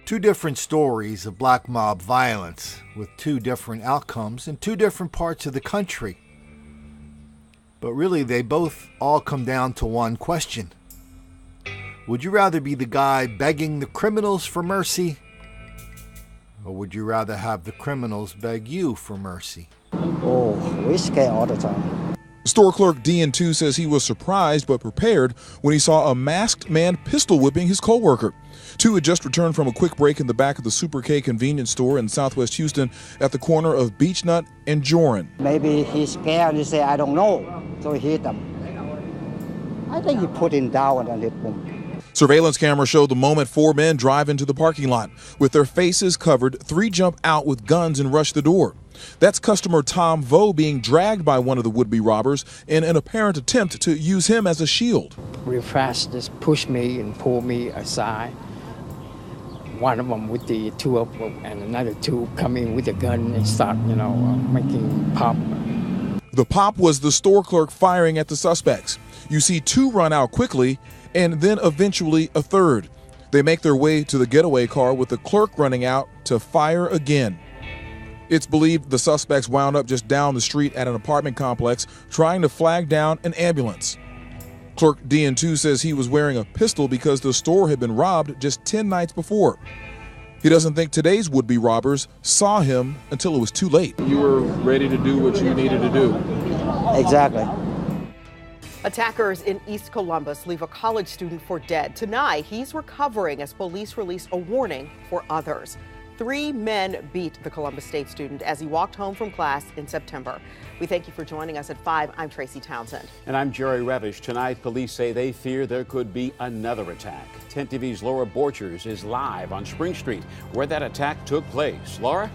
Two different stories of black mob violence with two different outcomes in two different parts of the country. But really, they both all come down to one question. Would you rather be the guy begging the criminals for mercy, or would you rather have the criminals beg you for mercy? Oh, we scared all the time. Store clerk DN2 says he was surprised but prepared when he saw a masked man pistol whipping his coworker. Two had just returned from a quick break in the back of the Super K convenience store in Southwest Houston at the corner of Beechnut and Joran. Maybe he's scared and he said, I don't know, so he hit them. I think he put him down and hit him. Surveillance camera showed the moment four men drive into the parking lot. With their faces covered, three jump out with guns and rush the door. That's customer Tom Vo being dragged by one of the would-be robbers in an apparent attempt to use him as a shield. Real fast, just pushed me and pulled me aside. One of them with the two up and another two come in with a gun and start, making pop. The pop was the store clerk firing at the suspects. You see two run out quickly and then eventually a third. They make their way to the getaway car with the clerk running out to fire again. It's believed the suspects wound up just down the street at an apartment complex trying to flag down an ambulance. Clerk DN2 says he was wearing a pistol because the store had been robbed just 10 nights before. He doesn't think today's would-be robbers saw him until it was too late. You were ready to do what you needed to do. Exactly. Attackers in East Columbus leave a college student for dead. Tonight, he's recovering as police release a warning for others. 3 men beat the Columbus State student as he walked home from class in September. We thank you for joining us at 5. I'm Tracy Townsend. And I'm Jerry Revish. Tonight, police say they fear there could be another attack. 10 TV's Laura Borchers is live on Spring Street, where that attack took place. Laura?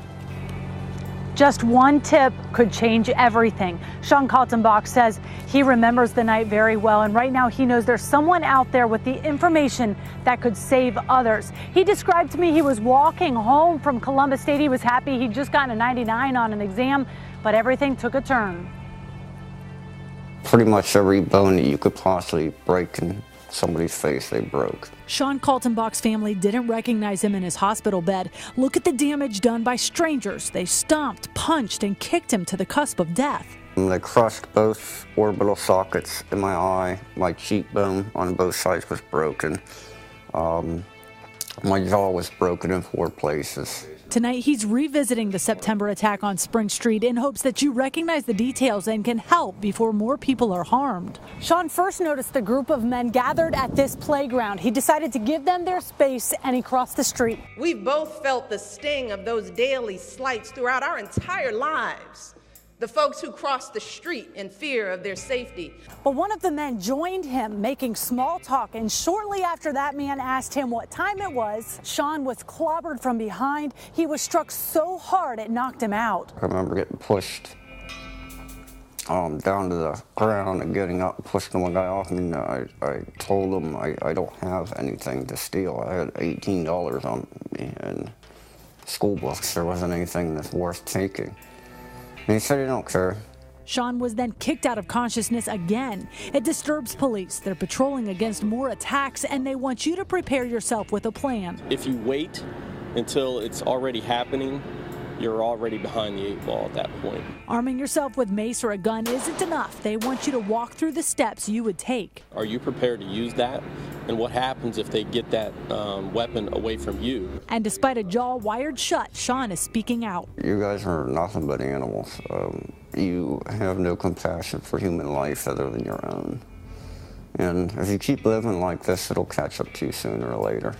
Just one tip could change everything. Sean Kaltenbach says he remembers the night very well, and right now he knows there's someone out there with the information that could save others. He described to me he was walking home from Columbus State. He was happy he'd just gotten a 99 on an exam, but everything took a turn. Pretty much every bone that you could possibly break in somebody's face, they broke. Sean Kaltenbach's family didn't recognize him in his hospital bed. Look at the damage done by strangers. They stomped, punched, and kicked him to the cusp of death. They crushed both orbital sockets in my eye. My cheekbone on both sides was broken. My jaw was broken in 4 places. Tonight, he's revisiting the September attack on Spring Street in hopes that you recognize the details and can help before more people are harmed. Sean first noticed the group of men gathered at this playground. He decided to give them their space and he crossed the street. We've both felt the sting of those daily slights throughout our entire lives. The folks who crossed the street in fear of their safety. But one of the men joined him, making small talk, and shortly after that man asked him what time it was, Sean was clobbered from behind. He was struck so hard it knocked him out. I remember getting pushed down to the ground and getting up and pushing one guy off me. I told him I don't have anything to steal. I had $18 on me and school books. There wasn't anything that's worth taking. And he said he don't care. Sean was then kicked out of consciousness again. It disturbs police. They're patrolling against more attacks, and they want you to prepare yourself with a plan. If you wait until it's already happening, you're already behind the 8 ball at that point. Arming yourself with mace or a gun isn't enough. They want you to walk through the steps you would take. Are you prepared to use that? And what happens if they get that weapon away from you? And despite a jaw wired shut, Sean is speaking out. You guys are nothing but animals. You have no compassion for human life other than your own. And if you keep living like this, it'll catch up to you sooner or later.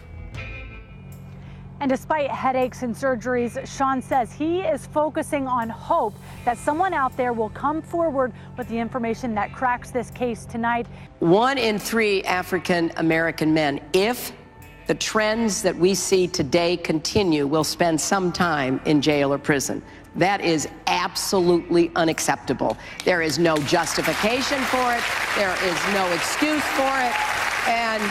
And despite headaches and surgeries, Sean says he is focusing on hope that someone out there will come forward with the information that cracks this case tonight. 1 in 3 African American men, if the trends that we see today continue, will spend some time in jail or prison. That is absolutely unacceptable. There is no justification for it. There is no excuse for it. And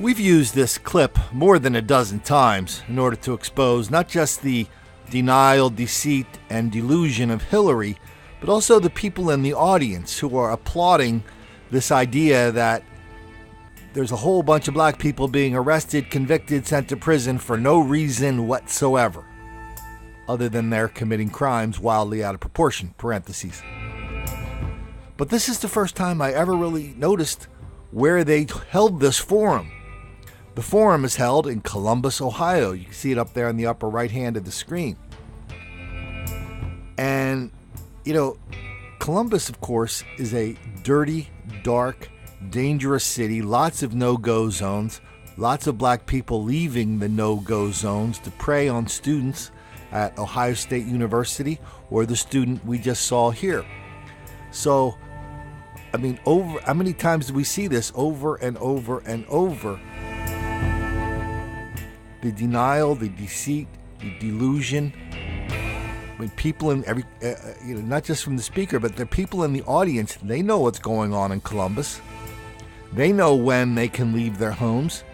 We've used this clip more than a dozen times in order to expose not just the denial, deceit, and delusion of Hillary, but also the people in the audience who are applauding this idea that there's a whole bunch of black people being arrested, convicted, sent to prison for no reason whatsoever, other than they're committing crimes wildly out of proportion, parentheses. But this is the first time I ever really noticed where they held this forum. The forum is held in Columbus, Ohio. You can see it up there in the upper right hand of the screen. And, Columbus, of course, is a dirty, dark, dangerous city. Lots of no-go zones. Lots of black people leaving the no-go zones to prey on students at Ohio State University or the student we just saw here. So, how many times do we see this over and over and over? The denial, the deceit, the delusion. People in every, not just from the speaker, but the people in the audience, they know what's going on in Columbus. They know when they can leave their homes.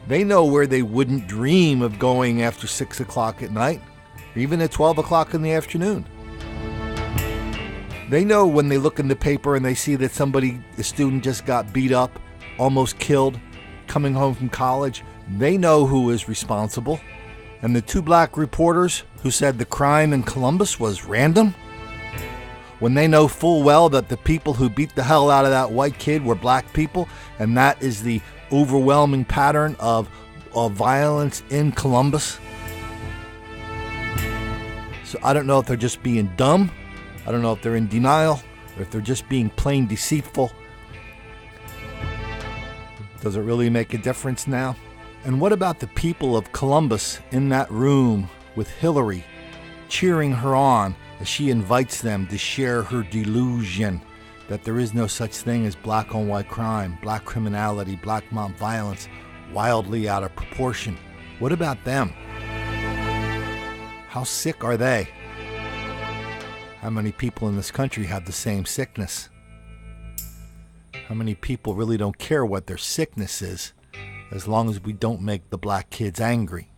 They know where they wouldn't dream of going after 6 o'clock at night, or even at 12 o'clock in the afternoon. They know when they look in the paper and they see that a student just got beat up, almost killed, coming home from college. They know who is responsible. And the two black reporters who said the crime in Columbus was random, when they know full well that the people who beat the hell out of that white kid were black people, and that is the overwhelming pattern of violence in Columbus. So I don't know if they're just being dumb. I don't know if they're in denial or if they're just being plain deceitful. Does it really make a difference now? And what about the people of Columbus in that room with Hillary, cheering her on as she invites them to share her delusion that there is no such thing as black on white crime, black criminality, black mob violence, wildly out of proportion? What about them? How sick are they? How many people in this country have the same sickness? How many people really don't care what their sickness is, as long as we don't make the black kids angry?